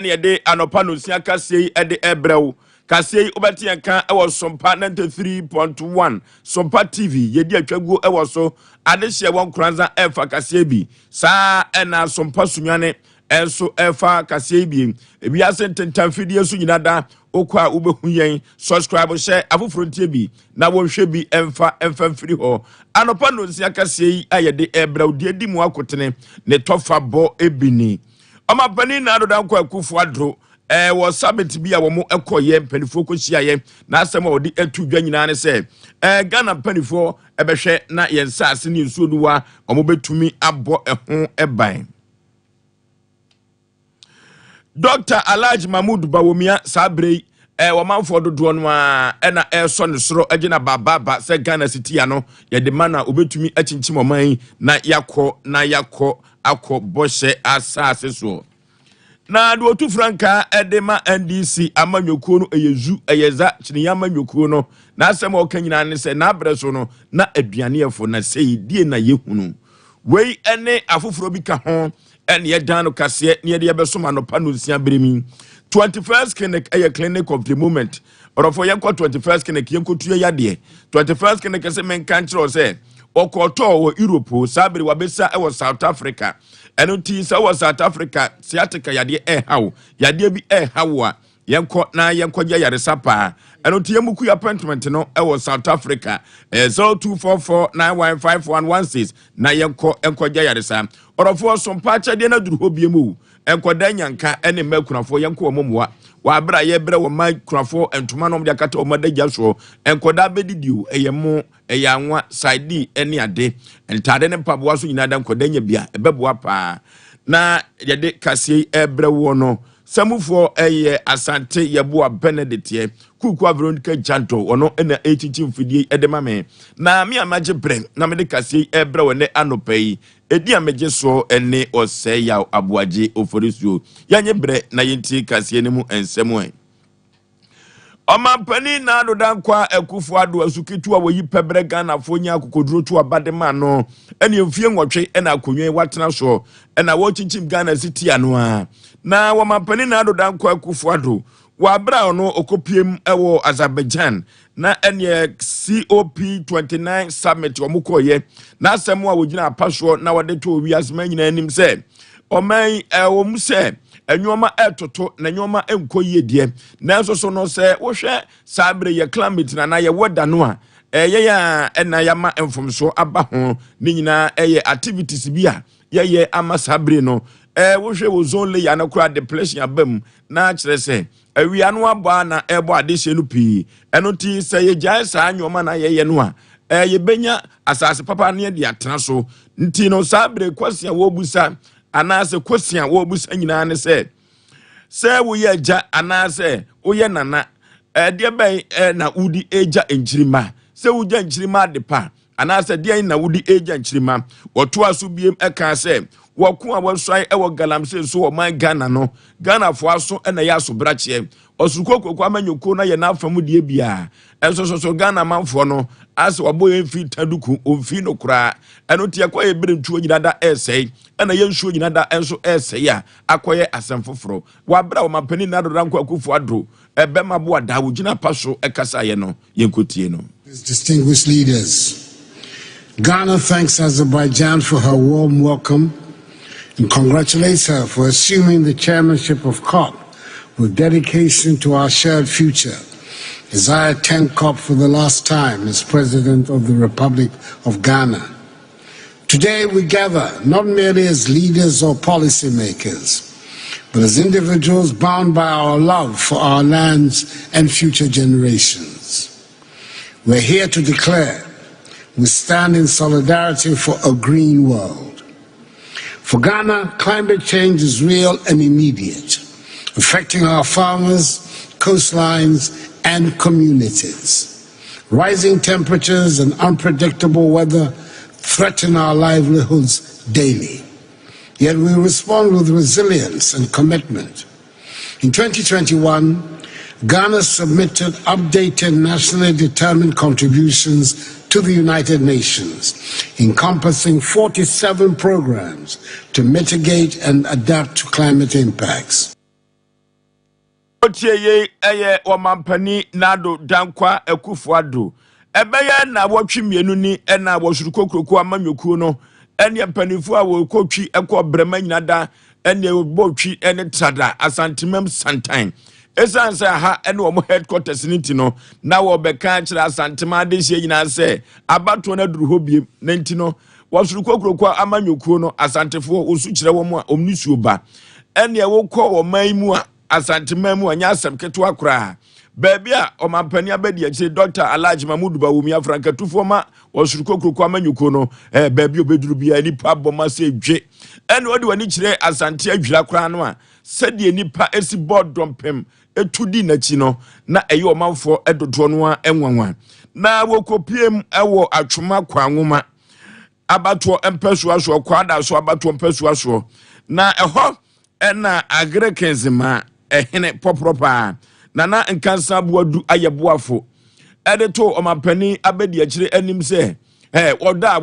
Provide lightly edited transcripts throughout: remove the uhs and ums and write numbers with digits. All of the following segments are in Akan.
ne de anopa no sia kasei e de ebrew kasei obeti enka e wo Sompa 93.1 Sompa TV ye di atwaguo e wo so adehye won kranza e fa kasei bi saa e na Sompa sunwane enso e fa kasei bi ebi asententan fidie so nyinada okwa ubehu yen subscribe share afoforo tie bi na wo hwe bi emfa mfiri ho anopa no sia kasei aye de ebrew de di mu akotene ne tofa bo ebini Oma pani na adodan kwa kufu adro wo summit bi a wo mo ekoye mpanifo ko hia na asem a odi etu dwa nyina ne se Ghana mpanifo ebehwe na yensa ase ne nsuo duwa omo betumi abo eho eban Dr. Alhaji Mahmoud Bawumia sabrei wo manfo dodo no a na so ne soro agina bababa se Ghana city ya no ye de mana obetumi achinchim oman na yakọ akọ boshe asase so na do otu franka edema NDC amanyokuo no eyezu eyeza chiniya amanyokuo no na asem o kanyina ne se na abreso no na aduane efo na sei die na yehunu wei ene afoforo bi ka ho ene ye dan no kase ne ye de besoma no pano sia bremi 21st clinic clinic of the moment or for yanko 21st clinic yankotu yade 21st clinic se men kanchiro se okoto wo Europe sabiri wabesa e South Africa eno ti se wo South Africa siatika yade hawo yade bi hawo a yanko na yanko ya yaresa pa eno ti yamuku appointment no e South Africa 0244915116 na yanko ya yaresa orofo Sompa chade na duru ho biemu enkoda nyanka ene makunafo yanko omomwa wa bra ye bra wo makunafo entoma no de akata omadagya so enkoda bedidio eyemo eyanwa side ene ade entade ne paboa so nyina da enkoda nya bia ebeboa pa na yede kase ebra wo no samufo eye asante yeboa Benedict ye kuku Veronica Janto ono ena echichi mfidie edemame na mi amaje bre na me de kase ebra wo ne anopai edi ameje so ene ose ya abuaje oforisuo yanye bre na yenti kase ne mu ensemu en Omampani na adodan kwa ekufu ado asukitu a woyi pebre Ghana fonya akokoduro tu abadema no ene emfie nwotwe ena akonwe watena so ena wo chinchim Ghana city ano a na womampani na adodan kwa ekufu ado wa bra ono okopiem ewo Azerbaijan na ene COP 29 summit omukoye na asemu a wogina apaso na wode to wiasma nyina anim se oman wo se enwoma etoto na enwoma enkoye die nanso so no se wo hwe sabre ye climate na ye weather no a ye ya na ya ma enfomso aba ho ni nyina ye activities bi a ye ama sabre no wo hwe wo zone le ya na kura depression abam na kire se awia no aba na ebo adehye no pi eno ti se ye gyae sa enwoma na ye no a ye benya asase papa ne de atena so nti no sabre kwasia wo busa anase kwesian wo busa nyina ne se wo ye ja anase wo ye nana de bai na udi eja enchirima se wo ja enchirima de pa anase de na udi eja enchirima woto aso biem eka se woko a wosai wo galamse so wo man Ghana no Ghana fo aso na ya so brache osukokoko amanyoko na ye na afamu de bia enso Ghana manfo no ase waboye mfi taduku omfi no kura eno tie kwa ye bere ntuo nyinada esei ena ye nsuo nyinada enso esei a akoye asemfoforo wa bra wo mampani na do ranko akufu adro ebe mabo ada wo gina paso ekasa ye no yenkotie no. Distinguished leaders, Ghana thanks Azerbaijan for her warm welcome and congratulates her for assuming the chairmanship of COP with dedication to our shared future, as I attend COP for the last time as President of the Republic of Ghana. Today we gather not merely as leaders or policymakers, but as individuals bound by our love for our lands and future generations. We're here to declare we stand in solidarity for a green world. For Ghana, climate change is real and immediate, affecting our farmers, coastlines, and communities. Rising temperatures and unpredictable weather threaten our livelihoods daily. Yet we respond with resilience and commitment. In 2021, Ghana submitted updated nationally determined contributions to the United Nations, encompassing 47 programs to mitigate and adapt to climate impacts. otie ye eye omampani nado dankwa ekufuado ebeye na wotwe mienu ni na wosurukokroko amanyokuo no ene panifu a wokotwi ekọ brema nyinada ene obotwi ene tada asantemam santime esansa ha ene omo headquarters ni ti no na wo beka kira asantema de hye nyina se abato na duru hobie na nti no wosurukokroko amanyokuo no asantefo osu kire wo mu a omnisuo ba ene wokọ wo maimu a asantema mu anya asem keto akra baby a omampani abedi achi Dr. Alhaji Mahmoud Bawumia Franka tufoma osurukokroko amanyuko no baby obeduru bia nipa boma se dwe ene odi wani kire asante adwira kra no a sede nipa esi board dompem etudi nachi no na eyo omanfo edodo no a enwanwa na wokopiem ewo atwoma kwanwoma abato empesu aso kwada so abato empesu aso na eho ena agrekenzima ehene popropa nana nkansa boadu ayeboafo edeto omapani abedi akire anim se oda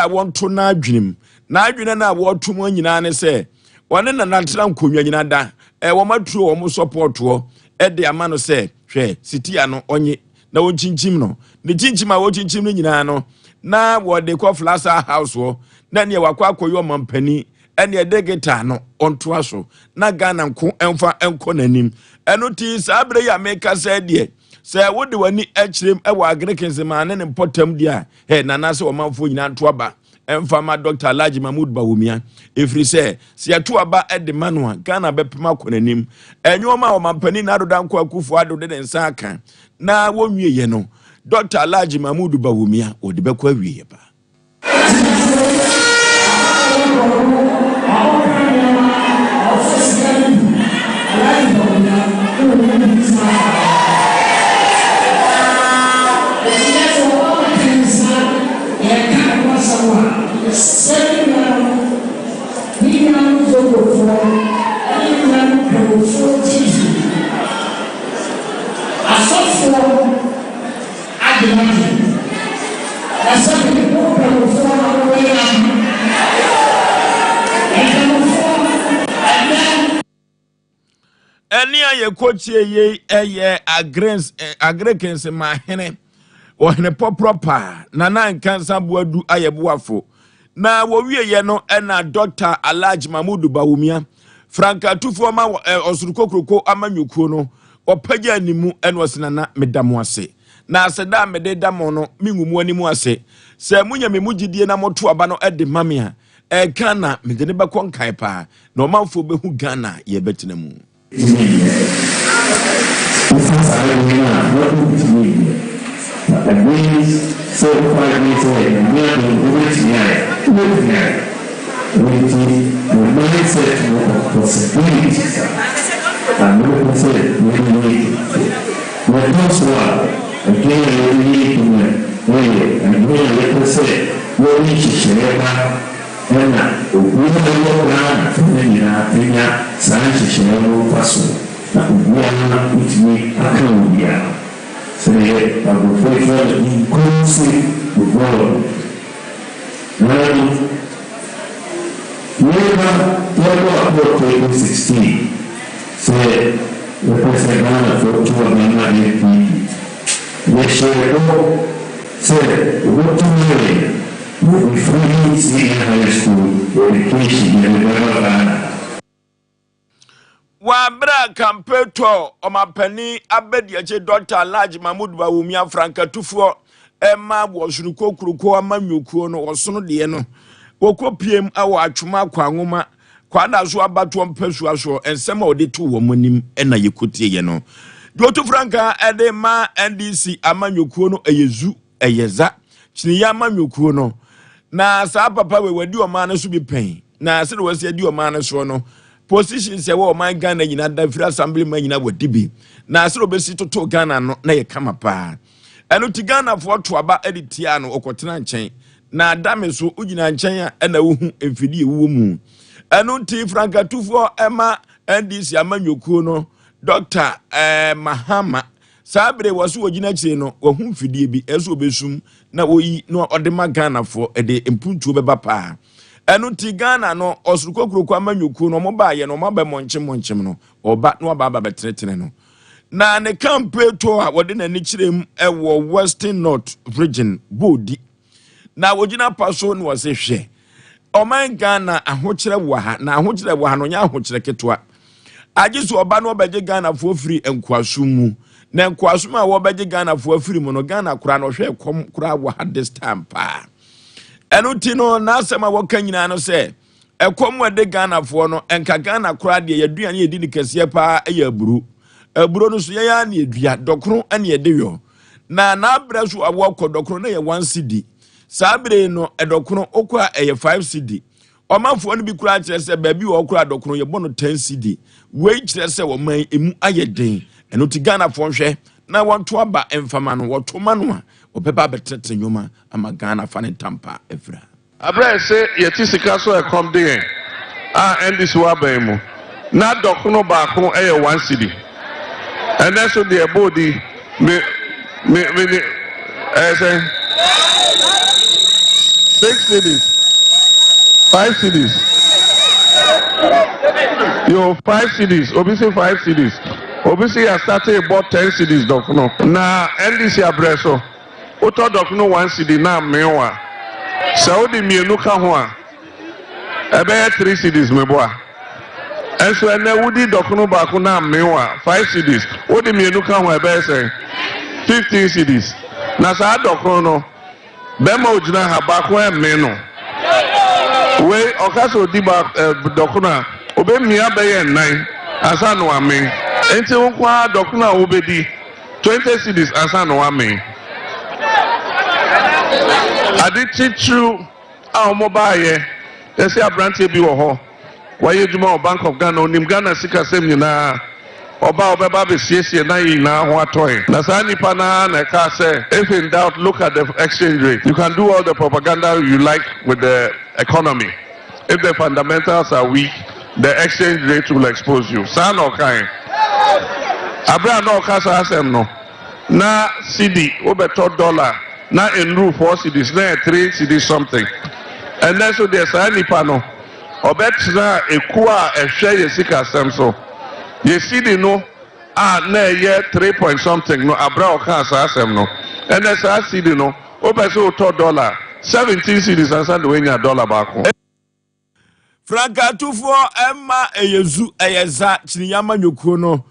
wonto na adwenem na adwene na wotom nyina ne se wone na nantra nkonwa nyina da womaturo wo support wo ede amano se hwe sitia no onye na wonchinchim no ne chinchim a wonchinchim no nyina no na wode ko flasa house wo na ne wakwa akoyo omampani ene edegeta no onto aso na Ghana nko emfa enko nanim eno ti sabre ya meka se de se wode wani akirem ewa agrekense ma ne potam dia nana se omanfo nyina to aba emfa ma Dr. Alhaji Mahmoud Bawumia efri se ya to aba ede manoa Ghana bepema ko nanim enyoma omampani na adoda nko akufo ado de nsa aka na wonwie ye no Dr. Alhaji Mahmoud Bawumia odi bekwa wie ba Eni aye kochie ye eye agrekense ma hene ohene popropa nana nkansa boadu ayeboafo na wowie ye no ena Dr. Alhaji Mahmoud Bawumia Franka tufo ma osurukokroko amanyukuo no opagya animu ena osinana medamo ase na aseda mededamo no mingumu animu ase se munya memugidie na moto aba no ede mamia Ghana medene bekonkan pa na omanfo behu Ghana ye betina mu Ena ubuona na penya sana shishemo paso na ubuona utimi akaudia sere agofefa inkonsi ubuona nani neva todo aporto 16 se representana fortuna na equipe deixou ser o último Wabra kampeto omapani abedi ache Dr. Alhaji Mahmoud Bawumia Franka tufo ema wosurukokroko amanyukuo no wosono de no wokopiem awo atwoma kwanwoma kwada so abato mpesu aso ensema ode to wo monim ena yekotie ye no Dr. Franka ede ma NDC amanyukuo no eyezu eyeza chini ya amanyukuo no na sa papa we wadi o man so bi pen na se we se di o man so no positions e we man Ghana nyina da free assembly man nyina wadi bi na se obesi toto Ghana no na ye kama pa eno ti Ghana fo to aba editia no okotena nchen na adame so ugina nchen a na wo hu emfidi ewo mu eno ti Franka tufo ema NDC amanyokuo no Dr. Mahama sabre wasu ogina chire no ohun fidie bi eso obesum na oyi no odema Ghana fo ede empuntu beba pa enu ti Ghana no osuko kuroko amanyuku no mo ba ye no mo ba monchim no oba no ba betenetene no na ne campaign to a wode na ni kirem ewo Western North region bodi na wogina paso no wose hwe oman Ghana ahokyere wo ha na ahokyere wo ha no nya ahokyere ketwa agiso oba no obaje Ghana fo firi enkwaso mu na enkwaso ma wo obaje Ghana fo afiri mu no Ghana kura no hwe kom kura wo ha this time pa enu ti no na asema wo kanyina no se ekom wede Ghana fo no enka Ghana kura de yaduane yedi ni kese pa eya aburo no so ya na edua dokro ane yede yo na abraso awo kɔ dokro na ye 1 cedi sabre no edokro okwa eye 5 cedi omafo no bi kura kire se baabi wo kura dokro ye bɔ no 10 cedi we kire se wo man emu ayeden enu ti Ghana fo hwɛ na wonto aba emfama no wotoma no a opepa betete nyoma ama Ghana fa ne tampa efra abra se yeti sika so ekom de ndc wa ban mu na dokno ba ko eye 1 cedi and then so the body me say 6 cedis 5 cedis yo 5 cedis obisi 5 cedis obisi ya started about 10 cedis dokno na ndc abreso oto dokno 1 cedi na mewa saudi mienu ka ho a ebe 3 cedis meboa enso ene wudi dokno ba ko na mewa 5 cedis odi mienu ka ho ebe say 15 cedis na sa dokno no bema ojina ha ba ko emme no we okaso di ba dokno obe mia be ye 9 asa no ame enti nkwa dokno obedi 20 cedis asa no ame adichichu a omobaye esi abrante bi wo ho waye juma Bank of Ghana onim Ghana sika sem nyina oba obeba be siesie na yina ho atoy na sa nipa na ka say if in doubt look at the exchange rate. You can do all the propaganda you like with the economy. If the fundamentals are weak, the exchange rate will expose you. Sa no kind abra no ka sa asem no na cedi obeto dollar na enru 4 cedis na 3 cedis something and then so there's a nipa no obetra ekua ehwe yesika asem so yesidi no na ye 3 point something no abra oka sa asem no and then sa cedi no obeso to dollar 17 cedis and the wenya dollar back franka tufo emma eyezu eyeza chinyama nyokuo no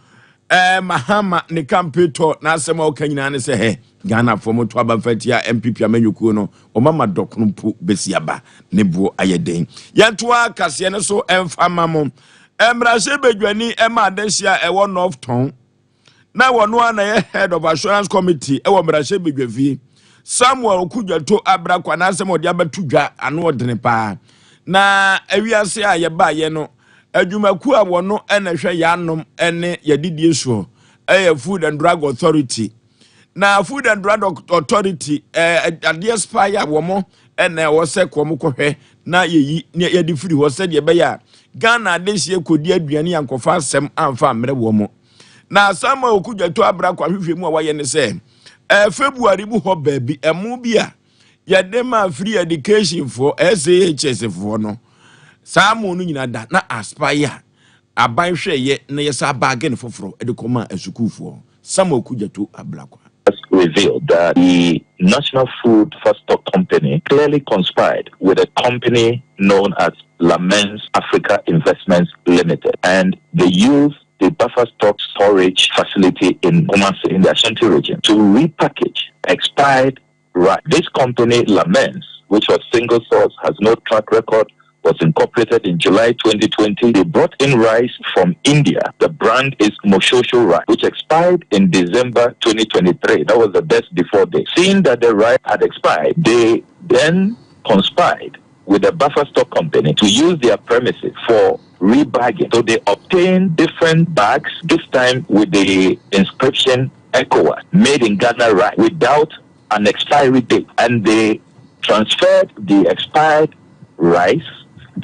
mahama ne kampeto na asema okanyina ne se he Ghana for moto abafatia MPP amanyukuo no omama dokno pu besiaba ne buo ayeden yantoa kase ne so emfama mo emrase bedwani ema adesia ewo North Town na wono na ye head of assurance committee ewo mrase bedwafi Samuel Okudwato abrakwa na asema odi abatudwa ano odene pa na awiase a ye ba ye no adwumaku a wono ena hwe yanom ene yadidie so Food and Drug Authority na Food and Drug Authority ade spire womo ena wo se komo kohwe na yeyi ye di free wo se de be ya Ghana de sie kodi aduane yankofa asem amfa mre womo na Samuel Okudwato abrakwa hwehwemu a waye ne se February bu ho baabi emu bia ye de ma free education for SAHS for no Samu no nyina da na aspire aban hweye na yesa bargain foforo edekoma asukufo Samuel Okudwato abrakwa revealed that the National Food First Stock Company clearly conspired with a company known as Lamens Africa Investments Limited, and they used the buffer stock storage facility in Kumasi in the Ashanti region to repackage expired rice. This company, Lamens, which was single source, has no track record, was incorporated in July 2020. They brought in rice from India. The brand is Moshosho rice, which expired in December 2023. That was the best before day. Seeing that the rice had expired, they then conspired with the buffer stock company to use their premises for rebagging. So they obtained different bags, this time with the inscription ECOWAS, made in Ghana rice, without an expiry date. And they transferred the expired rice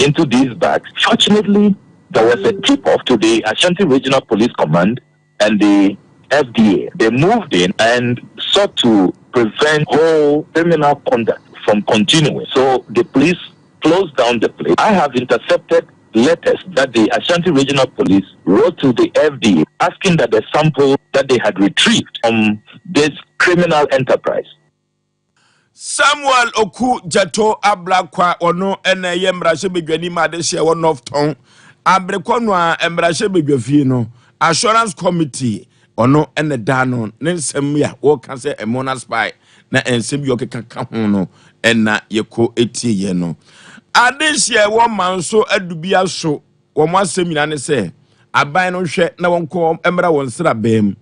into these bags. Fortunately, there was a tip-off to the Ashanti Regional Police Command and the FDA. They moved in and sought to prevent whole criminal conduct from continuing. So the police closed down the place. I have intercepted letters that the Ashanti Regional Police wrote to the FDA asking that the sample that they had retrieved from this criminal enterprise. Samuel Oku Jato Ablakwa ono ene ye mbrashe bedwani ma de hye one of town abrekono a mbrashe bedwafie no assurance committee ono ene dano ne nsem ya wo ka se emona spy na ensem yo keka ho no ena yeko etie ye no ade hye wo manso adubia so wo mo asem ne se aban no hwe na wonko emra won sra bam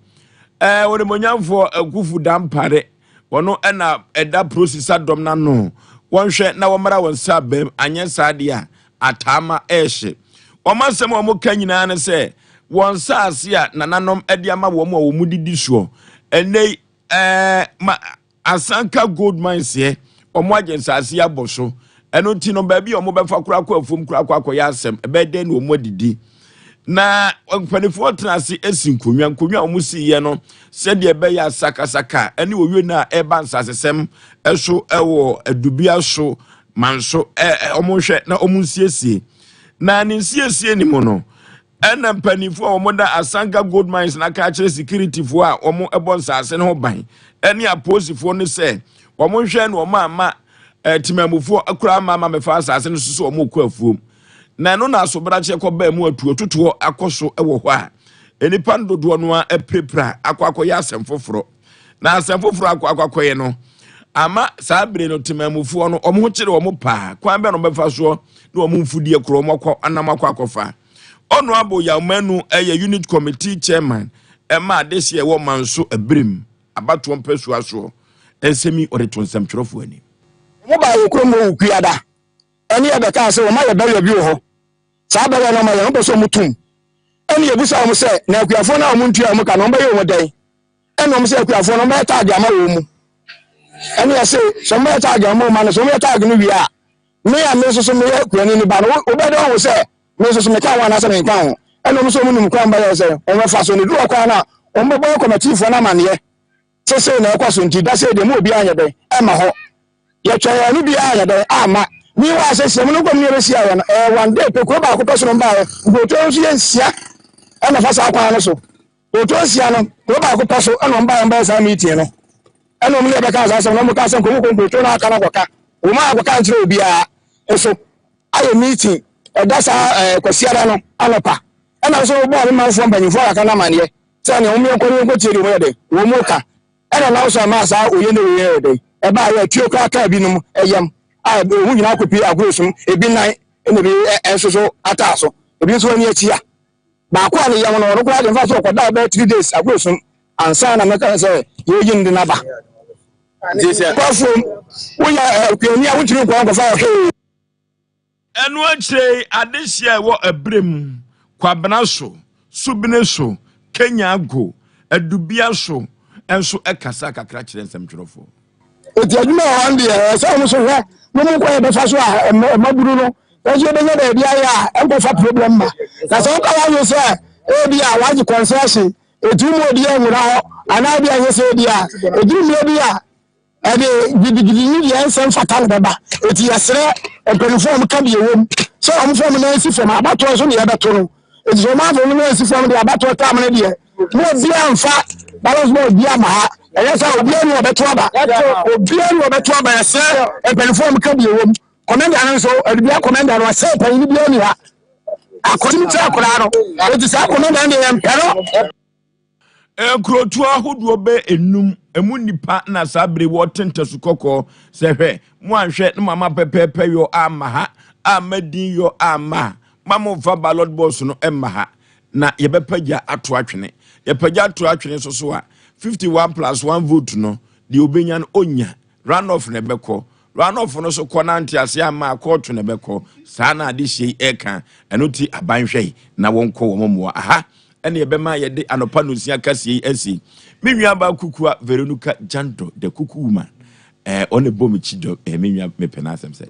wo de monyamfo akufu dampare wono ena eda processor dom na no wonhwe na womara wonsa bam anye saade a atama ehye womasem wo ka nyina ne se wonsa ase a nananom ede ama wo mu a wo mudidi so enei asanka gold mines ye omo agensa ase aboso eno ti no ba bi omo befa kura kwa afum kura kwa ya asem ebe de na omo didi na mpanifo tenase esinkonwa omusi ye no se de be ya sakasaka ene owie na eba nsasesem eso ewo adubia so manso omonhwe na omunsiesie na ne nsiesie ni mo no ena mpanifo omoda asanka gold mines na ka kire security fo a omo ebo nsase ne ho ban ene aposifo no se omonhwe na omo ama timamufo akura ama mefa asase no so omo kwa afuom na no na so brache ko ba mu atuo tutuo akoso ewo ho a enipa ndodo no a epepra akwakoya asem foforo na asem foforo akwakoye no ama sabre no timamufu no omo kire omo pa kwan be no befa so na omo mfudie kro omo kwa anam akwakofa ono abo ya manu unit committee chairman ema desi ewo manso abrim abato mpesu aso ensemi oretonsem twerofo ani mo ba wo kro mo ukuada eni e be ka se wo ma ye bere bi wo ho sa ba no ma ye ho so mutum eni e busa mo se na akuafo na mo ntua mo ka no ba ye wo dan eni mo se akuafo no ma ta de ama wo mu eni e se so ma ta de ama ma no so ma ta de no wi a me ya me so me akuani ni ba no wo be do wo se me so me ka wa na se me ka ho eni mo so mu num kwa ba ye se o me fa so ni du kwa na o me bo committee fo na ma ne ye se na kwa so nti da se de mo obi anya be e ma ho ye twa ni bi anya be ama ni wa se se mo ko mi resi ayo no one day pe ko ba ko person ba e go to so ye nsia e na fa sa kwa no so go to nsia no ko ba ko person e no ba sa meeting no e no mo le be ka sa se no mo ka se ko ko to na aka na kwa o ma ko ka ntire obi a so ayo meeting e da sa kwasiara no alopa e na so bo ma fo mbanyifo aka na mane se ne o mi ko tieri mo ye de wo mo ka e na so ma sa oye ne oye de e ba ya tuo ka ka bi num eyam a be hu nyina kopi agosum ebi nan ene bi ensoso ataso ebi so ni atia ba kwa ne yam no ro kwa de fa so ko da ba 3 days agosum ansa na meka se ye yin de na ba kwa fom wo ya kwani a wutiri kwa ko fa ke enu achire adehia wo abrem kwabena so subine so Kenya go adubia so enso ekasa kakra kire nsɛmtwerɛfo eti adwuma wa ndi se mo so hwe mo mo kwa be fa so a maburu no so be nya da bia ya enko fa problem ma na so ka wa yo se e bia waji concession etu mo di enwura ho ana bia ye se bia edu mo bia e de gidi ni ye nsɛm fatal beba eti yesre empelifo ka bia wom so am fo mo na si fo ma abato so ne ya beto no eti so ma fo mo na si fo mo de abato ta mo ne de mo bia mfa balance mo bia ma ha yes, I'll be able to aba. Obi anu obeto aba yese empelifo ka bi ewom. Commander an so edibia commander no say pan bi ani ha. Akotim ti akora no. Oti sa commander ne empero. Krotu ahodo be enum emu nipa na sabre wo tentesu kokko se hwe mo anhwe no mama pepepe yo ama ha amadin yo ama mama fa ballot box no emma ha na yebepaja ato atwene yepaja ato atwene so a 51 plus 1 vote no the obenyan onya runoff ne beko runoff no so konanti ase ama court ne beko saa na ade hye eka eno ti abanhwe na wonko wo momoa aha ene yebema yede anopa no sia kase asi menwia ba kukua Veronica Jando the kuku woman on a bomb chido menwia mepena asem se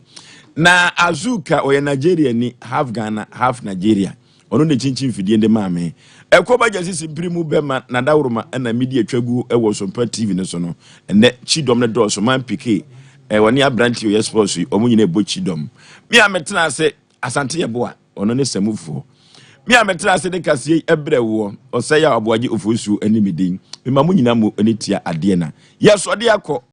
na azuka oye Nigeria ni half Ghana half Nigeria ono ne chinchin fidie de maame ekoba jasisi primu bema na dawroma na media twagu ewo Sompa TV ne so no ene chidom ne do so man pike woni abranti o sports omo nyina bochi dom me a metena ase asante yeboa ono ne samufo me a metena ase de kase ebrewo o se ya oboaje ofosu animidin me ma mu nyina mo ani tia ade na yeso de akọ